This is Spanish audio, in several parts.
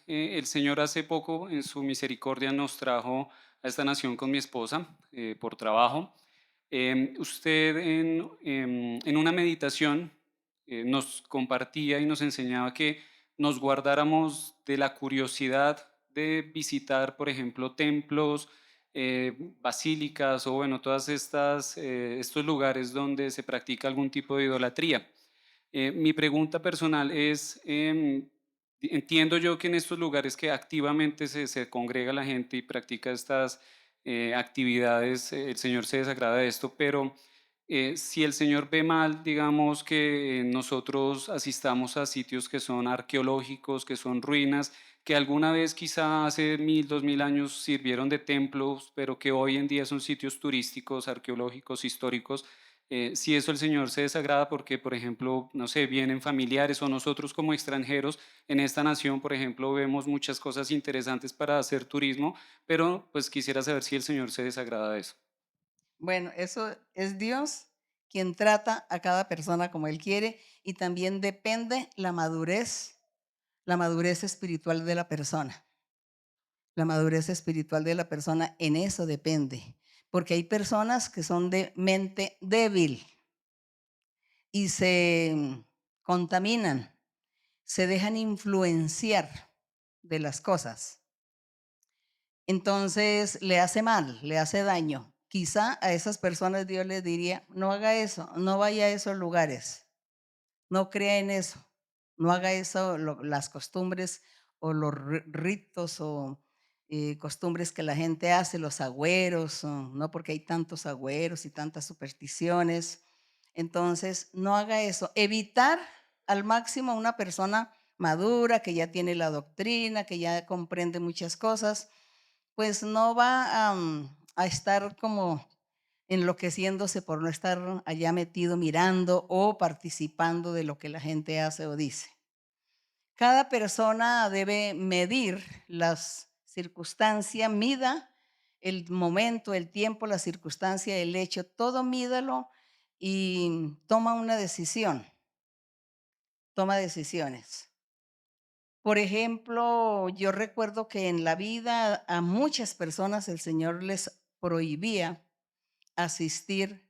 el Señor hace poco, en su misericordia, nos trajo a esta nación con mi esposa por trabajo. Usted en una meditación nos compartía y nos enseñaba que nos guardáramos de la curiosidad de visitar, por ejemplo, templos, basílicas o bueno, todas estos lugares donde se practica algún tipo de idolatría. Mi pregunta personal es, entiendo yo que en estos lugares que activamente se congrega la gente y practica estas actividades, el Señor se desagrada de esto, pero si el Señor ve mal, digamos que nosotros asistamos a sitios que son arqueológicos, que son ruinas, que alguna vez quizá hace 1000, 2000 años sirvieron de templos, pero que hoy en día son sitios turísticos, arqueológicos, históricos, si eso el Señor se desagrada porque, por ejemplo, no sé, vienen familiares o nosotros como extranjeros en esta nación, por ejemplo, vemos muchas cosas interesantes para hacer turismo, pero pues quisiera saber si el Señor se desagrada de eso. Bueno, eso es Dios quien trata a cada persona como Él quiere y también depende la madurez espiritual de la persona. La madurez espiritual de la persona en eso depende, porque hay personas que son de mente débil y se contaminan, se dejan influenciar de las cosas. Entonces le hace mal, le hace daño. Quizá a esas personas Dios les diría, no haga eso, no vaya a esos lugares, no crea en eso, no haga eso, las costumbres o los ritos o costumbres que la gente hace, los agüeros, no porque hay tantos agüeros y tantas supersticiones. Entonces, no haga eso. Evitar al máximo a una persona madura que ya tiene la doctrina, que ya comprende muchas cosas, pues no va a estar como enloqueciéndose por no estar allá metido mirando o participando de lo que la gente hace o dice. Cada persona debe medir las circunstancias, mida el momento, el tiempo, la circunstancia, el hecho, todo mídalo y toma una decisión, toma decisiones. Por ejemplo, yo recuerdo que en la vida a muchas personas el Señor les prohibía asistir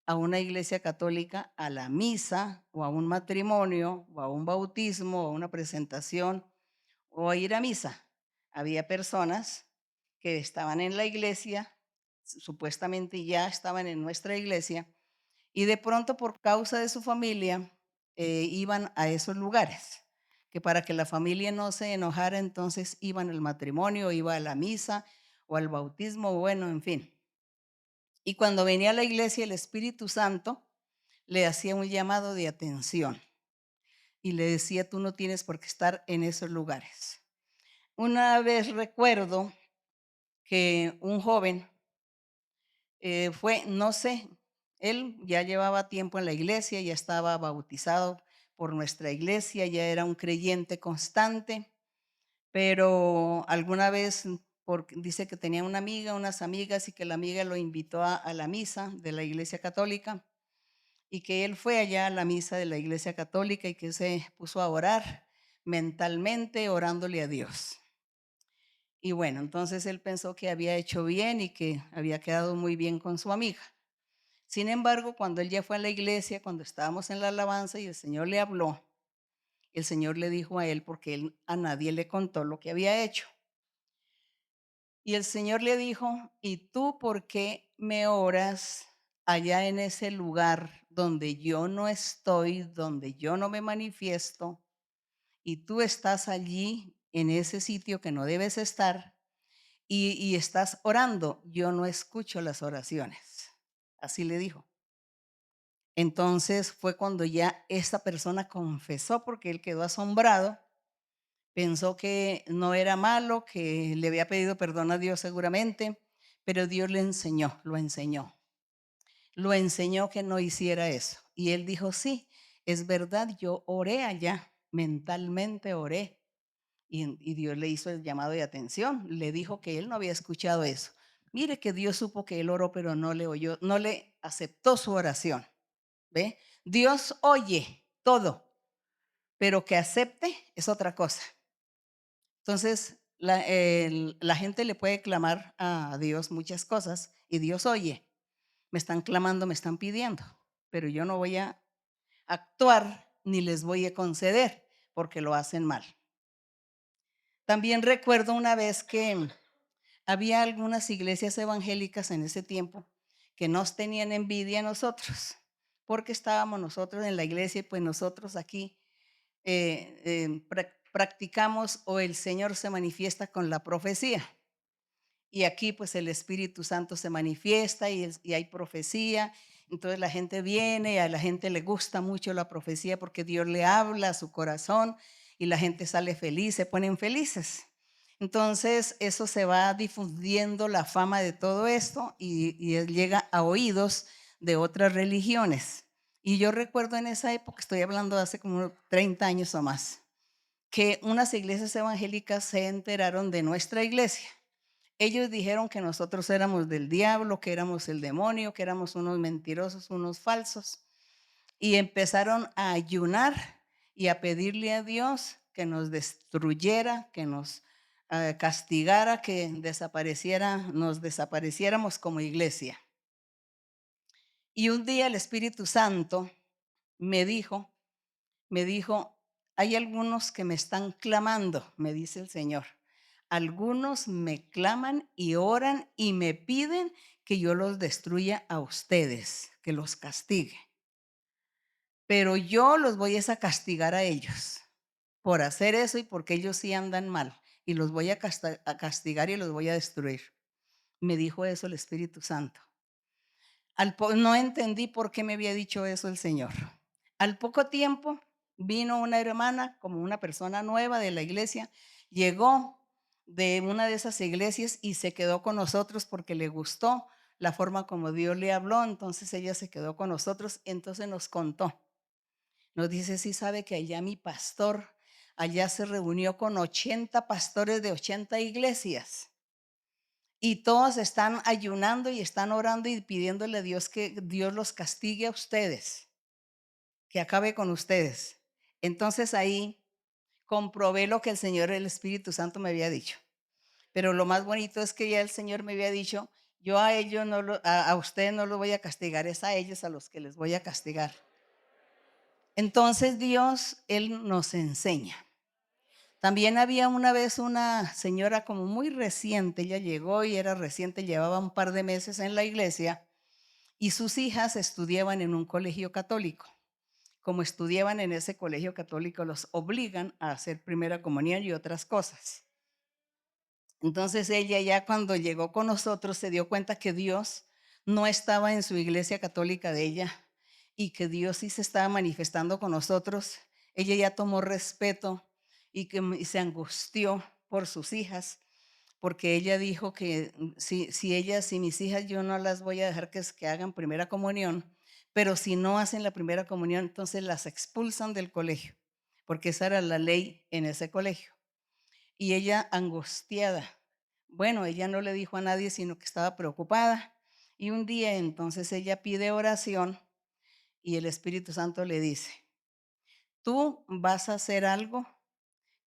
a una iglesia católica, a la misa, o a un matrimonio, o a un bautismo, o a una presentación, o a ir a misa. Había personas que estaban en la iglesia, supuestamente ya estaban en nuestra iglesia, y de pronto por causa de su familia iban a esos lugares, que para que la familia no se enojara, entonces iban al matrimonio, iba a la misa o al bautismo, bueno, en fin. Y cuando venía a la iglesia, el Espíritu Santo le hacía un llamado de atención y le decía, tú no tienes por qué estar en esos lugares. Una vez recuerdo que un joven fue, no sé, él ya llevaba tiempo en la iglesia, ya estaba bautizado por nuestra iglesia, ya era un creyente constante, pero alguna vez, porque dice que tenía una amiga, unas amigas, y que la amiga lo invitó a la misa de la iglesia católica, y que él fue allá a la misa de la iglesia católica y que se puso a orar mentalmente, orándole a Dios. Y bueno, entonces él pensó que había hecho bien y que había quedado muy bien con su amiga. Sin embargo, cuando él ya fue a la iglesia, cuando estábamos en la alabanza y el Señor le habló, el Señor le dijo a él, porque él a nadie le contó lo que había hecho. Y el Señor le dijo, ¿y tú por qué me oras allá en ese lugar donde yo no estoy, donde yo no me manifiesto, y tú estás allí en ese sitio que no debes estar y estás orando? Yo no escucho las oraciones. Así le dijo. Entonces fue cuando ya esta persona confesó, porque él quedó asombrado, pensó que no era malo, que le había pedido perdón a Dios seguramente, pero Dios le enseñó, lo enseñó que no hiciera eso. Y él dijo, sí, es verdad, yo oré allá, mentalmente oré. Y Dios le hizo el llamado de atención, le dijo que él no había escuchado eso. Mire que Dios supo que él oró, pero no le oyó, no le aceptó su oración. ¿Ve? Dios oye todo, pero que acepte es otra cosa. Entonces, la gente le puede clamar a Dios muchas cosas y Dios oye, me están clamando, me están pidiendo, pero yo no voy a actuar ni les voy a conceder porque lo hacen mal. También recuerdo una vez que había algunas iglesias evangélicas en ese tiempo que nos tenían envidia a nosotros, porque estábamos nosotros en la iglesia y pues nosotros aquí practicamos o el Señor se manifiesta con la profecía. Y aquí pues el Espíritu Santo se manifiesta y hay profecía. Entonces la gente viene y a la gente le gusta mucho la profecía porque Dios le habla a su corazón y la gente sale feliz, se ponen felices. Entonces eso se va difundiendo la fama de todo esto y llega a oídos de otras religiones. Y yo recuerdo en esa época, estoy hablando de hace como 30 años o más, que unas iglesias evangélicas se enteraron de nuestra iglesia. Ellos dijeron que nosotros éramos del diablo, que éramos el demonio, que éramos unos mentirosos, unos falsos. Y empezaron a ayunar y a pedirle a Dios que nos destruyera, que nos castigara, que nos desapareciéramos como iglesia. Y un día el Espíritu Santo me dijo, hay algunos que me están clamando, me dice el Señor. Algunos me claman y oran y me piden que yo los destruya a ustedes, que los castigue. Pero yo los voy a castigar a ellos por hacer eso y porque ellos sí andan mal. Y los voy a castigar y los voy a destruir. Me dijo eso el Espíritu Santo. No entendí por qué me había dicho eso el Señor. Al poco tiempo vino una hermana, como una persona nueva de la iglesia, llegó de una de esas iglesias y se quedó con nosotros porque le gustó la forma como Dios le habló. Entonces ella se quedó con nosotros y entonces nos contó. Nos dice, sí sabe que allá mi pastor, allá se reunió con 80 pastores de 80 iglesias. Y todos están ayunando y están orando y pidiéndole a Dios que Dios los castigue a ustedes, que acabe con ustedes. Entonces ahí comprobé lo que el Señor, el Espíritu Santo me había dicho. Pero lo más bonito es que ya el Señor me había dicho, yo a ellos a ustedes no los voy a castigar, es a ellos a los que les voy a castigar. Entonces Dios, Él nos enseña. También había una vez una señora como muy reciente, ella llegó y era reciente, llevaba un par de meses en la iglesia y sus hijas estudiaban en un colegio católico. Como estudiaban en ese colegio católico, los obligan a hacer primera comunión y otras cosas. Entonces ella ya cuando llegó con nosotros se dio cuenta que Dios no estaba en su iglesia católica de ella y que Dios sí se estaba manifestando con nosotros. Ella ya tomó respeto y se angustió por sus hijas, porque ella dijo que si mis hijas yo no las voy a dejar que hagan primera comunión, pero si no hacen la primera comunión, entonces las expulsan del colegio, porque esa era la ley en ese colegio. Y ella angustiada. Bueno, ella no le dijo a nadie, sino que estaba preocupada. Y un día entonces ella pide oración y el Espíritu Santo le dice, tú vas a hacer algo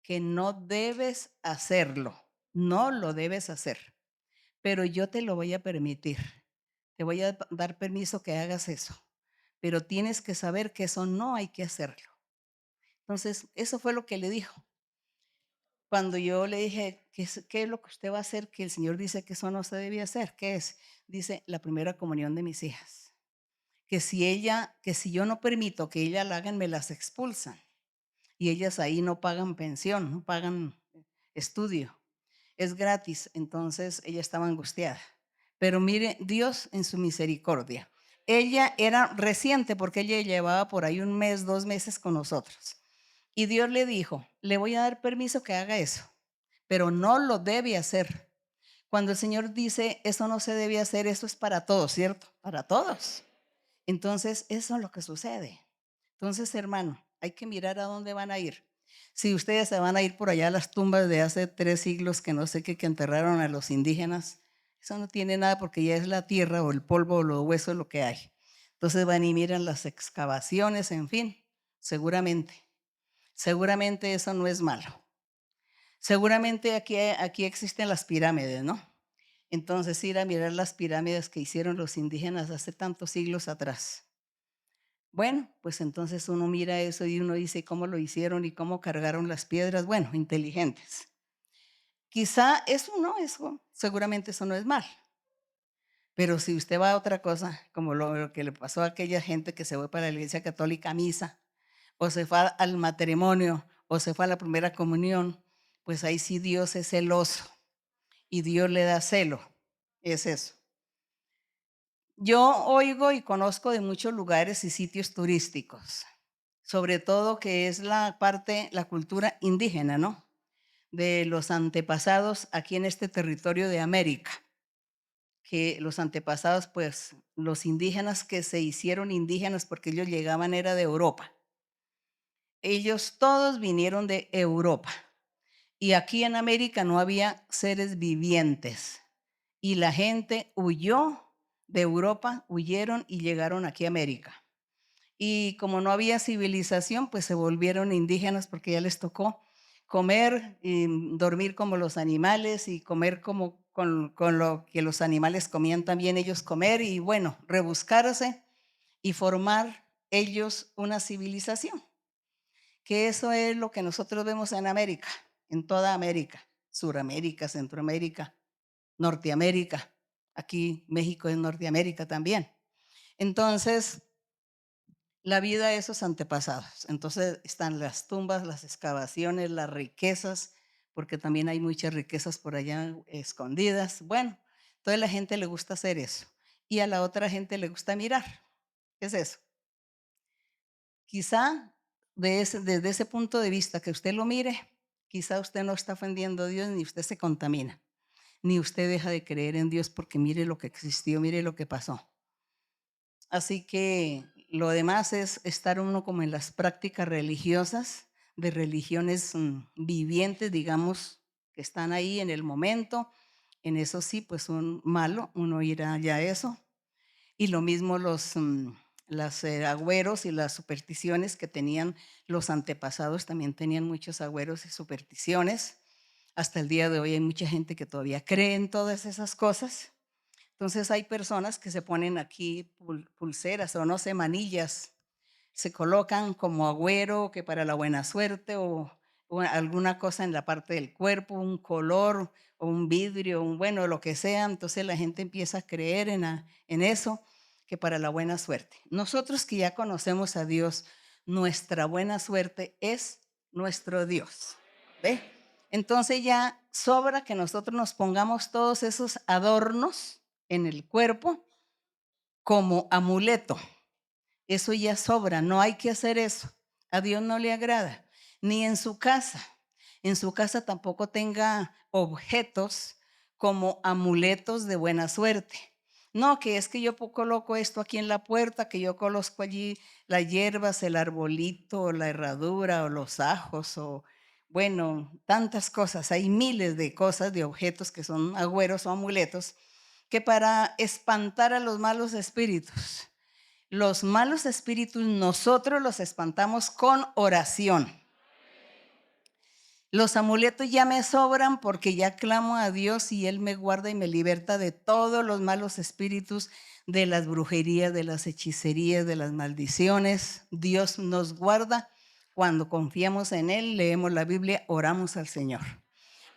que no debes hacerlo, no lo debes hacer, pero yo te lo voy a permitir. Te voy a dar permiso que hagas eso, pero tienes que saber que eso no hay que hacerlo. Entonces, eso fue lo que le dijo. Cuando yo le dije, ¿qué es lo que usted va a hacer? Que el Señor dice que eso no se debía hacer. ¿Qué es? Dice, la primera comunión de mis hijas. Que si yo no permito que ellas la hagan, me las expulsan. Y ellas ahí no pagan pensión, no pagan estudio. Es gratis. Entonces ella estaba angustiada. Pero mire, Dios en su misericordia. Ella era reciente porque ella llevaba por ahí un mes, 2 meses con nosotros. Y Dios le dijo, le voy a dar permiso que haga eso, pero no lo debe hacer. Cuando el Señor dice, eso no se debe hacer, eso es para todos, ¿cierto? Para todos. Entonces, eso es lo que sucede. Entonces, hermano, hay que mirar a dónde van a ir. Si ustedes se van a ir por allá a las tumbas de hace 3 siglos, que no sé qué, que enterraron a los indígenas, eso no tiene nada porque ya es la tierra o el polvo o los huesos lo que hay. Entonces van y miran las excavaciones, en fin, seguramente eso no es malo. Seguramente aquí existen las pirámides, ¿no? Entonces ir a mirar las pirámides que hicieron los indígenas hace tantos siglos atrás. Bueno, pues entonces uno mira eso y uno dice cómo lo hicieron y cómo cargaron las piedras. Bueno, inteligentes. Quizá eso seguramente eso no es mal. Pero si usted va a otra cosa, como lo que le pasó a aquella gente que se fue para la iglesia católica a misa, o se fue al matrimonio, o se fue a la primera comunión, pues ahí sí Dios es celoso y Dios le da celo. Es eso. Yo oigo y conozco de muchos lugares y sitios turísticos, sobre todo que es la cultura indígena, ¿no? De los antepasados aquí en este territorio de América, que los antepasados, pues los indígenas que se hicieron indígenas porque ellos llegaban era de Europa. Ellos todos vinieron de Europa y aquí en América no había seres vivientes y la gente huyó de Europa, huyeron y llegaron aquí a América. Y como no había civilización, pues se volvieron indígenas porque ya les tocó comer y dormir como los animales y comer como con lo que los animales comían también ellos comer y bueno, rebuscarse y formar ellos una civilización, que eso es lo que nosotros vemos en América, en toda América, Suramérica, Centroamérica, Norteamérica, aquí México es Norteamérica también. Entonces, la vida de esos antepasados. Entonces están las tumbas, las excavaciones, las riquezas, porque también hay muchas riquezas por allá escondidas. Bueno, toda la gente le gusta hacer eso. Y a la otra gente le gusta mirar. ¿Qué es eso? Quizá desde ese punto de vista que usted lo mire, quizá usted no está ofendiendo a Dios ni usted se contamina, ni usted deja de creer en Dios porque mire lo que existió, mire lo que pasó. Así que lo demás es estar uno como en las prácticas religiosas de religiones vivientes, digamos, que están ahí en el momento. En eso sí, pues un malo, uno irá ya a eso. Y lo mismo los agüeros y las supersticiones que tenían los antepasados, también tenían muchos agüeros y supersticiones. Hasta el día de hoy hay mucha gente que todavía cree en todas esas cosas. Entonces hay personas que se ponen aquí pulseras o no sé, manillas, se colocan como agüero que para la buena suerte o alguna cosa en la parte del cuerpo, un color o un vidrio, bueno, lo que sea. Entonces la gente empieza a creer en eso, que para la buena suerte. Nosotros que ya conocemos a Dios, nuestra buena suerte es nuestro Dios. ¿Ve? Entonces ya sobra que nosotros nos pongamos todos esos adornos en el cuerpo como amuleto. Eso ya sobra, no hay que hacer eso. A Dios no le agrada, ni en su casa. En su casa tampoco tenga objetos como amuletos de buena suerte. No, que es que yo coloco esto aquí en la puerta, que yo coloco allí las hierbas, el arbolito, la herradura o los ajos o bueno, tantas cosas. Hay miles de cosas, de objetos que son agüeros o amuletos que para espantar a los malos espíritus. Los malos espíritus nosotros los espantamos con oración. Los amuletos ya me sobran porque ya clamo a Dios y Él me guarda y me liberta de todos los malos espíritus, de las brujerías, de las hechicerías, de las maldiciones. Dios nos guarda cuando confiamos en Él, leemos la Biblia, oramos al Señor.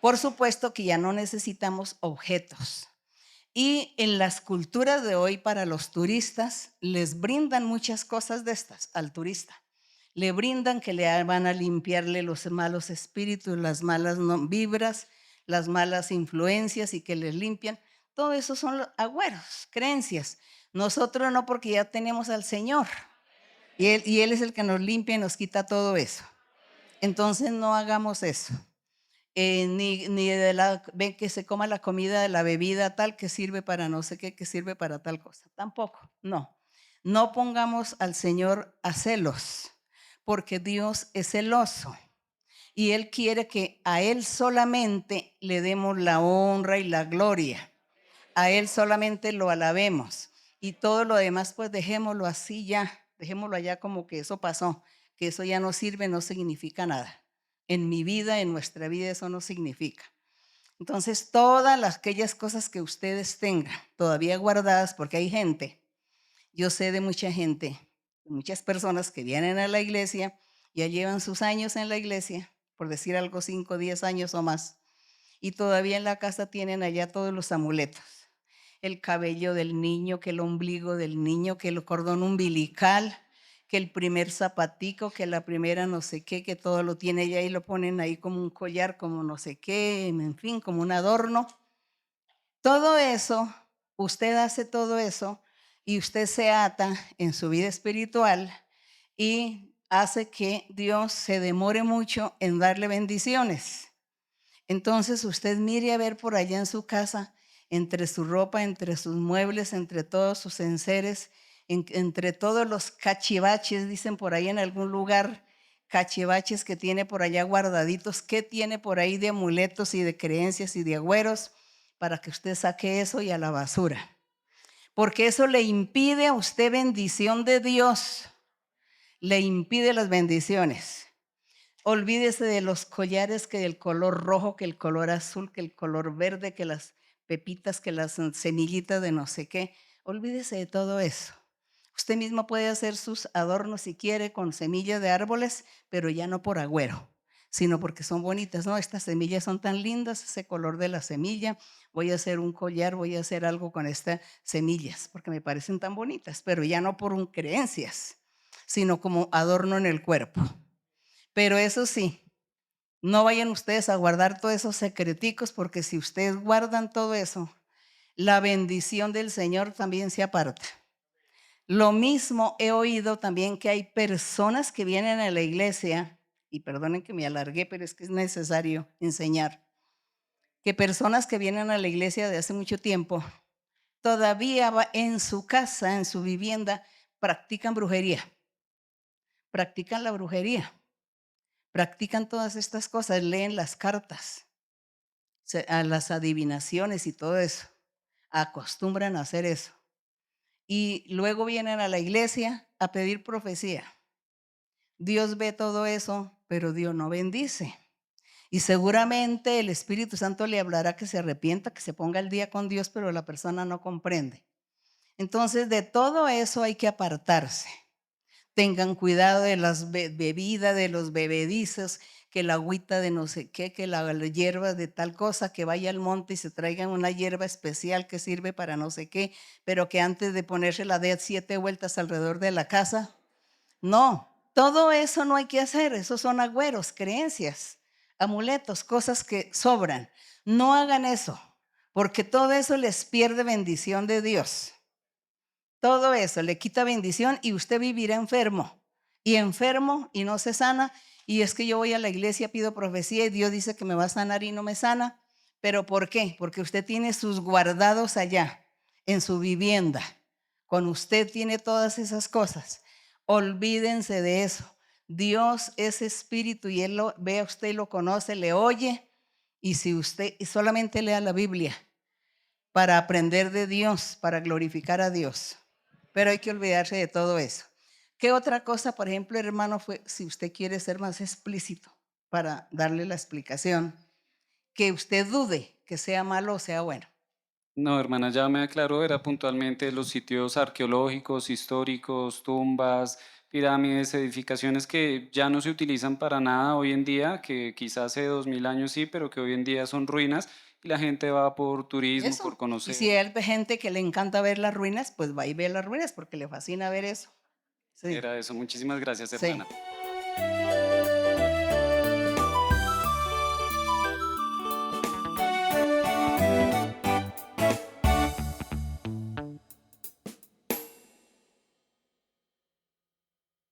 Por supuesto que ya no necesitamos objetos. Y en las culturas de hoy para los turistas les brindan muchas cosas de estas al turista. Le brindan que le van a limpiarle los malos espíritus, las malas vibras, las malas influencias y que les limpian. Todo eso son los agüeros, creencias. Nosotros no, porque ya tenemos al Señor y Él es el que nos limpia y nos quita todo eso. Entonces no hagamos eso. Ni ven que se coma la comida, la bebida tal que sirve para no sé qué, que sirve para tal cosa. Tampoco, no. No pongamos al Señor a celos, porque Dios es celoso y Él quiere que a Él solamente le demos la honra y la gloria. A Él solamente lo alabemos y todo lo demás pues dejémoslo así ya, dejémoslo allá como que eso pasó, que eso ya no sirve, no significa nada. En mi vida, en nuestra vida, eso no significa. Entonces, todas aquellas cosas que ustedes tengan todavía guardadas, porque hay gente, yo sé de mucha gente, muchas personas que vienen a la iglesia, ya llevan sus años en la iglesia, por decir algo, 5, 10 años o más, y todavía en la casa tienen allá todos los amuletos. El cabello del niño, que el ombligo del niño, que el cordón umbilical, que el primer zapatico, que la primera no sé qué, que todo lo tiene allá y lo ponen ahí como un collar, como no sé qué, en fin, como un adorno. Todo eso, usted hace todo eso y usted se ata en su vida espiritual y hace que Dios se demore mucho en darle bendiciones. Entonces usted mire a ver por allá en su casa, entre su ropa, entre sus muebles, entre todos sus enseres, entre todos los cachivaches, dicen por ahí en algún lugar, cachivaches que tiene por allá guardaditos, ¿qué tiene por ahí de amuletos y de creencias y de agüeros? Para que usted saque eso y a la basura. Porque eso le impide a usted bendición de Dios, le impide las bendiciones. Olvídese de los collares, que el color rojo, que el color azul, que el color verde, que las pepitas, que las semillitas de no sé qué. Olvídese de todo eso. Usted mismo puede hacer sus adornos si quiere con semillas de árboles, pero ya no por agüero, sino porque son bonitas. No, estas semillas son tan lindas, ese color de la semilla. Voy a hacer un collar, voy a hacer algo con estas semillas, porque me parecen tan bonitas, pero ya no por creencias, sino como adorno en el cuerpo. Pero eso sí, no vayan ustedes a guardar todos esos secreticos, porque si ustedes guardan todo eso, la bendición del Señor también se aparta. Lo mismo he oído también, que hay personas que vienen a la iglesia, y perdonen que me alargué, pero es que es necesario enseñar, que personas que vienen a la iglesia de hace mucho tiempo, todavía en su casa, en su vivienda, practican brujería, practican la brujería. Practican todas estas cosas, leen las cartas, a las adivinaciones y todo eso. Acostumbran a hacer eso. Y luego vienen a la iglesia a pedir profecía. Dios ve todo eso, pero Dios no bendice. Y seguramente el Espíritu Santo le hablará que se arrepienta, que se ponga al día con Dios, pero la persona no comprende. Entonces, de todo eso hay que apartarse. Tengan cuidado de las bebidas, de los bebedizos, que la agüita de no sé qué, que la hierba de tal cosa, que vaya al monte y se traigan una hierba especial que sirve para no sé qué, pero que antes de ponérsela dé 7 vueltas alrededor de la casa. No, todo eso no hay que hacer, esos son agüeros, creencias, amuletos, cosas que sobran. No hagan eso, porque todo eso les pierde bendición de Dios. Todo eso le quita bendición y usted vivirá enfermo y no se sana. Y es que yo voy a la iglesia, pido profecía y Dios dice que me va a sanar y no me sana. ¿Pero por qué? Porque usted tiene sus guardados allá en su vivienda. Con usted tiene todas esas cosas. Olvídense de eso. Dios es espíritu y Él lo ve a usted y lo conoce, le oye. Y si usted solamente lea la Biblia para aprender de Dios, para glorificar a Dios. Pero hay que olvidarse de todo eso. ¿Qué otra cosa, por ejemplo, hermano, fue, si usted quiere ser más explícito para darle la explicación, que usted dude que sea malo o sea bueno? No, hermana, ya me aclaró, era puntualmente los sitios arqueológicos, históricos, tumbas, pirámides, edificaciones que ya no se utilizan para nada hoy en día, que quizás hace 2000 años sí, pero que hoy en día son ruinas y la gente va por turismo, por Eso. Y si conocer. hay gente que le encanta ver las ruinas, pues va y ve las ruinas porque le fascina ver eso. Sí, Era eso. Muchísimas gracias, sí. hermana.